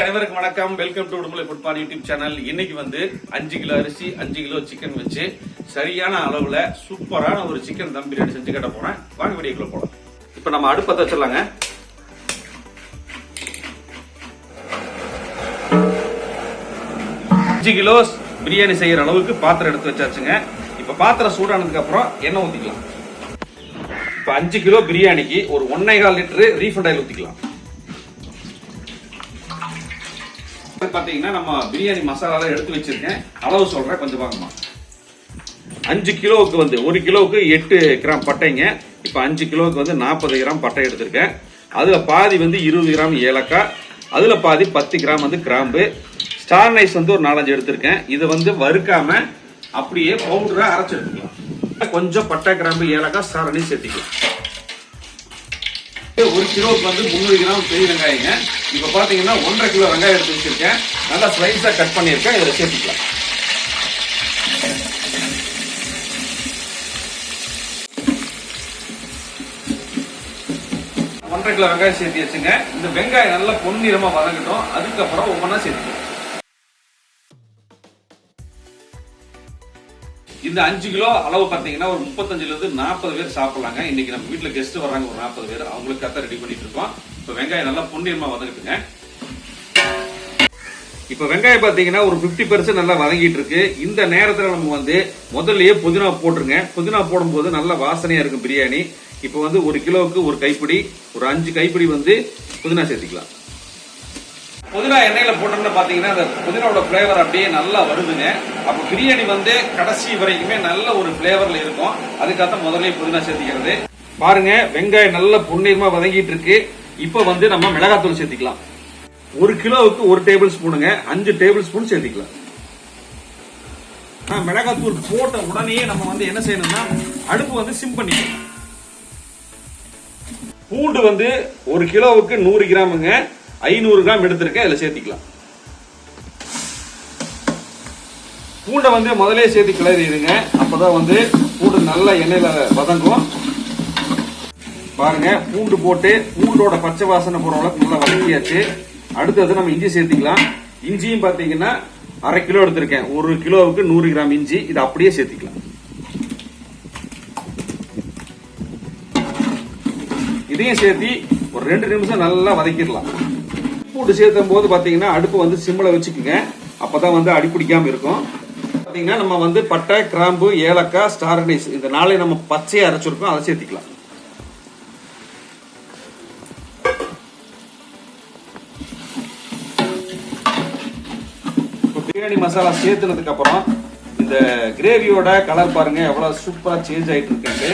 அனைவருக்கும் வணக்கம். Welcome to Udumalai food part YouTube channel. இன்னைக்கு வந்து 5 கிலோ அரிசி 5 கிலோ சிக்கன் வச்சு சரியான அளவுல சூப்பரான ஒரு சிக்கன் தம் பிரியாணி செஞ்சு கட்ட போறேன். வாங்க வீடியோக்குள்ள போலாம். இப்ப நம்ம அடுப்பு பத்த வச்சிடலாங்க. அஞ்சு கிலோ பிரியாணி செய்யற அளவுக்கு பாத்திரம் எடுத்து வச்சாச்சுங்க. இப்ப பாத்திரம் சூடானதுக்கு அப்புறம் எண்ணெய் ஊத்திக்கலாம். இப்ப 5 கிலோ பிரியாணிக்கு ஒரு 1.25 லிட்டர் ரீஃபண்ட் ஆயில் ஊத்திக்கலாம். பாத்தீங்கன்னா நம்ம பிரியாணி மசாலா எடுத்து வச்சிருக்கேன். அளவு சொல்றேன், கொஞ்சம் வாங்கம்மா. 5 கிலோவுக்கு வந்து 1 கிலோவுக்கு 8 கிராம் பட்டைங்க. இப்ப 5 கிலோவுக்கு வந்து 40 கிராம் பட்டை எடுத்திருக்கேன். அதுல பாதி வந்து 20 கிராம் ஏலக்காய், அதுல பாதி 10 கிராம் வந்து கிராம்பு, ஸ்டார் நைஸ் வந்து ஒரு 4-5 எடுத்திருக்கேன். இதை வந்து வறுக்காம அப்படியே பவுடரா அரைச்சு எடுத்துக்கலாம். கொஞ்சம் பட்டை கிராம்பு ஏலக்காய் ஸ்டார் நைஸ் சேர்த்திக்கலாம். 1 கிலோவுக்கு வந்து 300 கிராம் பெரிய வெங்காயங்க. இப்ப பாத்தீங்கன்னா 1.5 கிலோ வெங்காயம் எடுத்து வச்சிருக்கேன். நல்லா ஸ்லைஸா கட் பண்ணிருக்கேன். இதில் சேர்த்துக்கலாம். ஒன்றரை கிலோ வெங்காயம் சேர்த்து வச்சுங்க. இந்த வெங்காயம் நல்லா பொன்னிறமா வதங்கட்டும். அதுக்கப்புறம் ஒவ்வொன்றா சேர்த்துக்கலாம். இந்த 5 கிலோ அளவு பாத்தீங்கன்னா ஒரு 35ல இருந்து 40 பேர் சாப்பிடலாங்க. இன்னைக்கு நம்ம வீட்டுல கெஸ்ட் வர்றாங்க ஒரு 40 பேர். அவங்களுக்கு கத்த ரெடி பண்ணிட்டு இருக்கோம். இப்ப வெங்காயம் நல்லா பொன்னிறமா வதங்கிட்டுங்க. இப்ப வெங்காயம் பாத்தீங்கன்னா ஒரு 50% நல்லா வதங்கிட்டு இருக்கு. இந்த நேரத்துல நம்ம வந்து முதல்லயே புதினா போட்டுருங்க. புதினா போடும்போது நல்ல வாசனையா இருக்கும் பிரியாணி. இப்ப வந்து 1 கிலோவுக்கு ஒரு கைப்பிடி, ஒரு 5 கைப்பிடி வந்து புதினா சேர்த்துக்கலாம். புதினா எண்ணெயில போட்டோம்னு பாத்தீங்கன்னா அந்த புதினாவோட பிளேவர் அப்படியே நல்லா வருதுங்க. அப்ப பிரியாணி வந்து கடைசி வரைக்குமே நல்ல ஒரு பிளேவர்ல இருக்கும். அதுக்காக முதல்ல புதினா சேர்த்திக்கிறது. பாருங்க, வெங்காயம் நல்ல பொன்னிறமா வதங்கிட்டு இருக்கு. இப்ப வந்து நம்ம மிளகாத்தூள் சேர்த்திக்கலாம். 1 கிலோவுக்கு 1 டேபிள் ஸ்பூனுங்க. 5 டேபிள் ஸ்பூன் சேர்த்திக்கலாம். மிளகாத்தூள் போட்ட உடனே நம்ம வந்து என்ன செய்யணும்னா அடுப்பு வந்து சிம் பண்ணிக்கணும். பூண்டு வந்து 1 கிலோவுக்கு 100 கிராமுங்க. 500 கிராம் எடுத்திருக்கேன். இதுல சேர்த்திக்கலாம். பூண்டை வந்து முதலே சேர்த்து கிளறிடுங்க. அப்பதான் வந்து பூண்டு நல்லா எண்ணெயில வதங்கும். பாருங்க, பூண்டு போட்டு பூண்டோட பச்சை வாசனை போற அளவுக்கு நல்லா வதக்கியாச்சு. அடுத்தது நம்ம இஞ்சி சேர்த்திக்கலாம். இஞ்சியும் பாத்தீங்கன்னா 1/2 கிலோ எடுத்திருக்கேன். 1 கிலோவுக்கு 100 கிராம் இஞ்சி. இதை அப்படியே சேர்த்திக்கலாம். இதையும் சேர்த்தி ஒரு 2 நிமிஷம் நல்லா வதக்கிடலாம். பூண்டு சேர்த்தும் போது பாத்தீங்கன்னா அடுப்பு வந்து சிம்ல வச்சுக்குங்க. அப்பதான் வந்து அடிப்பிடிக்காம இருக்கும். பாத்தீங்கன்னா நம்ம வந்து பட்டை, கிராம்பு, ஏலக்காய், ஸ்டார் நைஸ் இந்த 4 நம்ம பச்சையா அரைச்சிருக்கோம். அதை சேர்த்திக்கலாம். பிரியாணி மசாலா சேர்த்துனதுக்கு அப்புறம் இந்த கிரேவியோட கலர் பாருங்க எவ்வளவு சூப்பரா சேஞ்ச் ஆயிட்டு இருக்கு.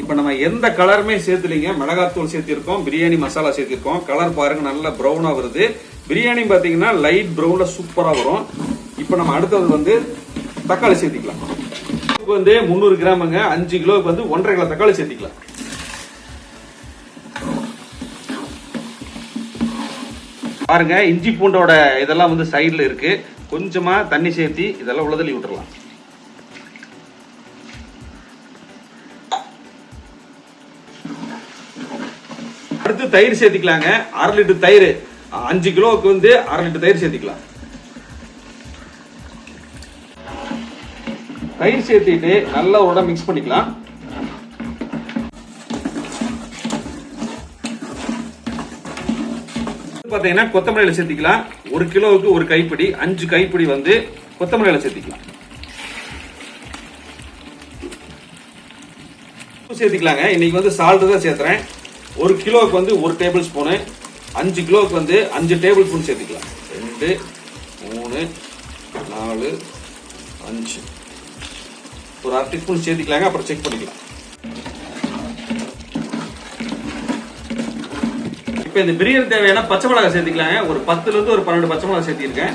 இப்ப நம்ம எந்த கலருமே சேர்த்துலீங்க. மிளகாத்தூள் சேர்த்திருக்கோம், பிரியாணி மசாலா சேர்த்திருக்கோம். கலர் பாருங்க நல்லா பிரவுனா வருது. பிரியாணி பாத்தீங்கன்னா லைட் பிரவுன்ல சூப்பரா வரும். இப்ப நம்ம அடுத்தது வந்து தக்காளி சேர்த்திக்கலாம். வந்து 300 கிராமுங்க. 5 கிலோவுக்கு வந்து 1.5 கிலோ தக்காளி சேர்த்திக்கலாம். பாருங்க, இஞ்சி பூண்டோட இதெல்லாம் வந்து சைடுல இருக்கு. கொஞ்சமா தண்ணி சேர்த்தி இதெல்லாம் உள்ள தள்ளி விட்டுறலாம். அடுத்து தயிர் சேர்த்திக்கலாங்க. 1/2 லிட்டர் தயிர். 5 கிலோவுக்கு வந்து 1/2 லிட்டர் தயிர் சேர்த்திக்கலாம். தயிர் சேர்த்திட்டு நல்லா ஒரு மிக்ஸ் பண்ணிக்கலாம். பாத்தீங்கன்னா கொத்தமல்லி சேர்த்திக்கலாம். 1 கிலோவுக்கு 1 கைப்பிடி, 5 கைப்பிடி வந்து கொத்தமல்லி சேர்த்திக்கலாம். சேர்த்திக்கலாங்க. இன்னைக்கு வந்து சால்ட் தான் சேர்த்துறேன். 1 கிலோவுக்கு வந்து 1 டேபிள் ஸ்பூனு, 5 கிலோவுக்கு வந்து 5 டேபிள் ஸ்பூன் சேர்த்துக்கலாம். 2, 3, 4, 5 ஒரு 1/2 டீஸ்பூன் சேர்த்துக்கலாங்க. அப்புறம் செக் பண்ணிக்கலாம். இப்ப இந்த பிரியாணி தேவையான பச்சை மிளகாய் சேர்த்துக்கலாங்க. ஒரு 10ல இருந்து ஒரு 12 பச்சை மிளகாய் சேர்த்திருக்கேன்.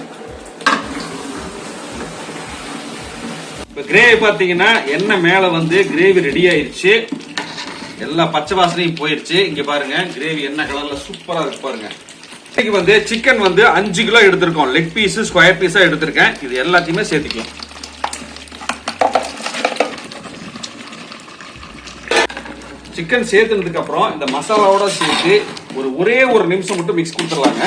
இப்ப கிரேவி பாத்தீங்கன்னா எண்ணெய் மேல வந்து கிரேவி ரெடி ஆயிருச்சு. எல்லா பச்சை வாசனையும் போயிருச்சு. இங்க பாருங்க, கிரேவி என்ன கலர்ல சூப்பரா இருக்கு பாருங்க. இன்னைக்கு வந்து சிக்கன் வந்து 5 கிலோ எடுத்திருக்கோம். லெக் பீஸ், ஸ்கொயர் பீஸா எடுத்திருக்கேன். இது எல்லாத்தையுமே சேர்த்துக்கலாம். சிக்கன் சேர்த்துனதுக்கு அப்புறம் இந்த மசாலாவோட சேர்த்து ஒரே ஒரு நிமிஷம் மட்டும் மிக்ஸ் கொடுத்துடலாங்க.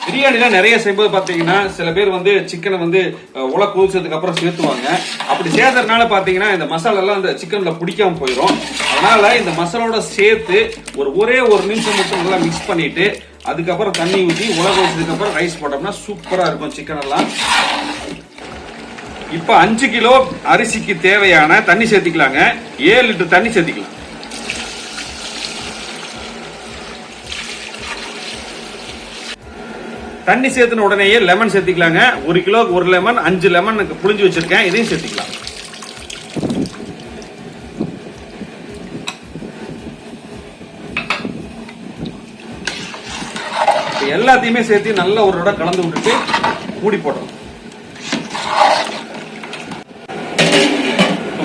பிரியாணில நிறைய செய்யும்போது பாத்தீங்கன்னா சில பேர் வந்து சிக்கனை வந்து உல கொதிச்சதுக்கு அப்புறம் சேர்த்துவாங்க. அப்படி சேர்த்ததுனால பாத்தீங்கன்னா இந்த மசாலா எல்லாம் இந்த சிக்கன்ல பிடிக்காம போயிடும். அதனால இந்த மசாலாவோட சேர்த்து ஒரே ஒரு நிமிஷம் மட்டும் நல்லா மிக்ஸ் பண்ணிட்டு அதுக்கப்புறம் தண்ணி ஊற்றி உல கொதிச்சதுக்கு அப்புறம் ரைஸ் போட்டோம்னா சூப்பரா இருக்கும் சிக்கன் எல்லாம். இப்ப 5 கிலோ அரிசிக்கு தேவையான தண்ணி சேர்த்திக்கலாங்க. 7 லிட்டர் தண்ணி சேர்த்திக்கலாம். தண்ணி சேர்த்துன உடனேயே லெமன் சேர்த்திக்கலாங்க. 1 கிலோக்கு 1 லெமன், 5 லெமன் புளிஞ்சு வச்சிருக்கேன், இதையும் சேர்த்திக்கலாம். எல்லாத்தையுமே சேர்த்து நல்ல ஒரு தடவை கலந்து விட்டுட்டு மூடி போட்டோம்.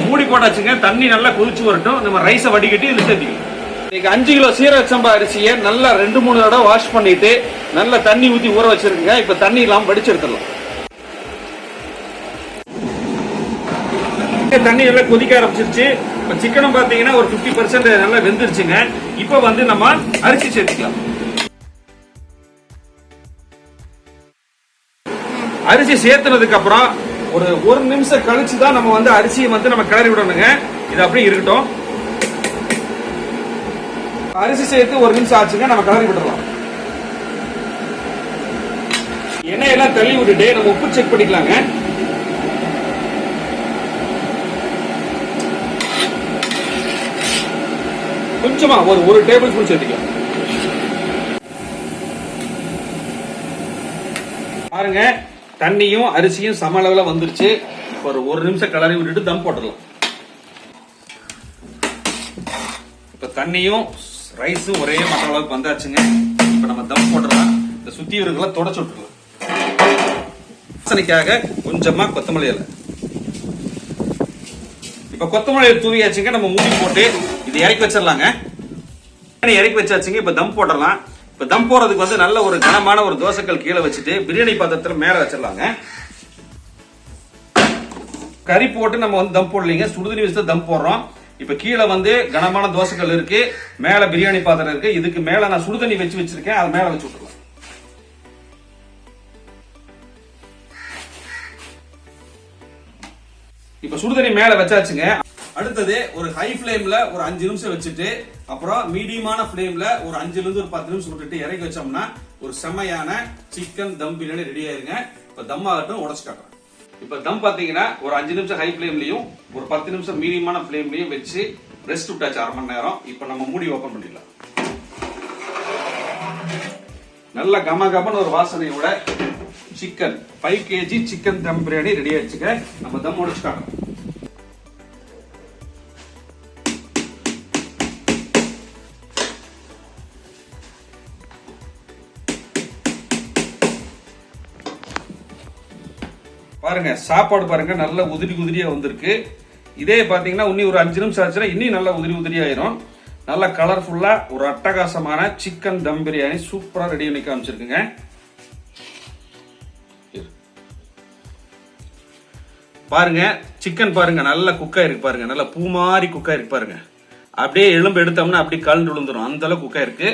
மூடி போட்டாச்சுங்க. தண்ணி நல்லா கொதிச்சு வரட்டும். நம்ம ரைஸை வடிகட்டி இதுல சேர்த்திக்கலாம். 5 கிலோ சீரக சம்பா அரிசியை நல்லா 2-3 தடவை வாஷ் பண்ணிட்டு நல்லா தண்ணி ஊத்தி ஊற வச்சிருக்கீங்க. இப்ப தண்ணி இல்லாம வடிச்சு எடுத்துடலாம். தண்ணி எல்லாம் கொதிக்க ஆரம்பிச்சிருச்சு. இப்ப சிக்கனும் பாத்தீங்கன்னா ஒரு 50% நல்லா வெந்துருச்சுங்க. இப்ப வந்து நம்ம அரிசி சேர்த்துக்கலாம். அரிசி சேர்த்துனதுக்கு அப்புறம் ஒரு நிமிஷம் கழிச்சு தான் நம்ம வந்து அரிசியை வந்து நம்ம கிளறி விடணுங்க. இது அப்படியே இருக்கட்டும். அரிசி சேர்த்து 1 நிமிஷம் ஆச்சுங்க. நம்ம கிளறி விடலாம். எண்ணெயெல்லாம் தள்ளி விட்டுட்டு நம்ம உப்பு செக் பண்ணிக்கலாங்க. கொஞ்சமா ஒரு டேபிள் ஸ்பூன் சேர்த்துக்கலாம். பாருங்க, தண்ணியும் அரிசியும் சம அளவுல வந்துருச்சு. ஒரு நிமிஷம் கிளறி விட்டுட்டு தம் போட்டுடலாம். இப்ப தண்ணியும் ரைஸும் ஒரே மட்ட அளவுக்கு வந்தாச்சுங்க. இப்ப நம்ம தம் போட்டுடலாம். இந்த சுத்தி இருக்கிறத தொடச்சு விட்டுருலாம். வாசனைக்காக கொஞ்சமா கொத்தமல்லி இலை. இப்ப கொத்தமல்லி தூவியாச்சுங்க. நம்ம மூடி போட்டு இது இறக்கி வச்சிடலாங்க. இறக்கி வச்சாச்சுங்க. இப்ப தம் போடலாம். இப்ப தம் போறதுக்கு வந்து நல்ல ஒரு கனமான ஒரு தோசைக்கல் கீழே வச்சுட்டு பிரியாணி பாத்திரத்துல மேல வச்சிடலாங்க. கறி போட்டு நம்ம வந்து தம் போடலீங்க. சுடுதண்ணி வச்சு தம் போடுறோம். இப்ப கீழே வந்து கனமான தோசைக்கல் இருக்கு, மேல பிரியாணி பாத்திரம் இருக்கு. இதுக்கு மேல நான் சுடுதண்ணி வச்சு வச்சிருக்கேன். அது மேல வச்சு விட்டுருலாம். இப்ப சுடுதண்ணி மேல வச்சாச்சுங்க. அடுத்தது ஒரு ஹை ஃபிளேம்ல ஒரு 5 நிமிஷம் வச்சுட்டு அப்புறம் மீடியமான ஃபிளேம்ல ஒரு 5ல இருந்து ஒரு 10 நிமிஷம் விட்டுட்டு இறக்கி வச்சோம்னா ஒரு செமையான சிக்கன் தம் பிரியாணி ரெடி ஆயிருங்க. இப்ப தம் ஆகட்டும், உடச்சு காட்டுறேன். இப்ப தம் பாத்தீங்கன்னா ஒரு 5 நிமிஷம் ஹை ஃபிளேம்லயும் ஒரு 10 நிமிஷம் மீடியமான ஃபிளேம்லயும் வச்சு ரெஸ்ட் விட்டாச்சு 1/2 மணி நேரம். இப்ப நம்ம மூடி ஓபன் பண்ணிடலாம். நல்ல கம கமன்னு ஒரு வாசனையோட சிக்கன் 5 kg சிக்கன் தம் பிரியாணி ரெடி ஆயிடுச்சுங்க. நம்ம தம் உடைச்சு காட்டுறோம். பாருங்க, சாப்பாடு பாருங்க நல்ல உதிரி உதிரியா வந்திருக்கு. இதே பாத்தீங்கன்னா இன்னும் ஒரு 5 நிமிஷம் ஆச்சுன்னா இன்னும் நல்லா உதிரி உதிரி ஆயிரும். நல்ல கலர்ஃபுல்லா ஒரு அட்டகாசமான சிக்கன் தம் பிரியாணி சூப்பரா ரெடி பண்ணி காமிச்சிருக்குங்க. பாருங்க, சிக்கன் பாருங்க நல்ல குக்கா இருக்கு. பாருங்க நல்ல பூ மாதிரி குக்கா இருக்கு. பாருங்க அப்படியே எலும்பு எடுத்தோம்னா அப்படியே கலந்து விழுந்துரும். அந்த அளவுக்கு குக்கா இருக்கு.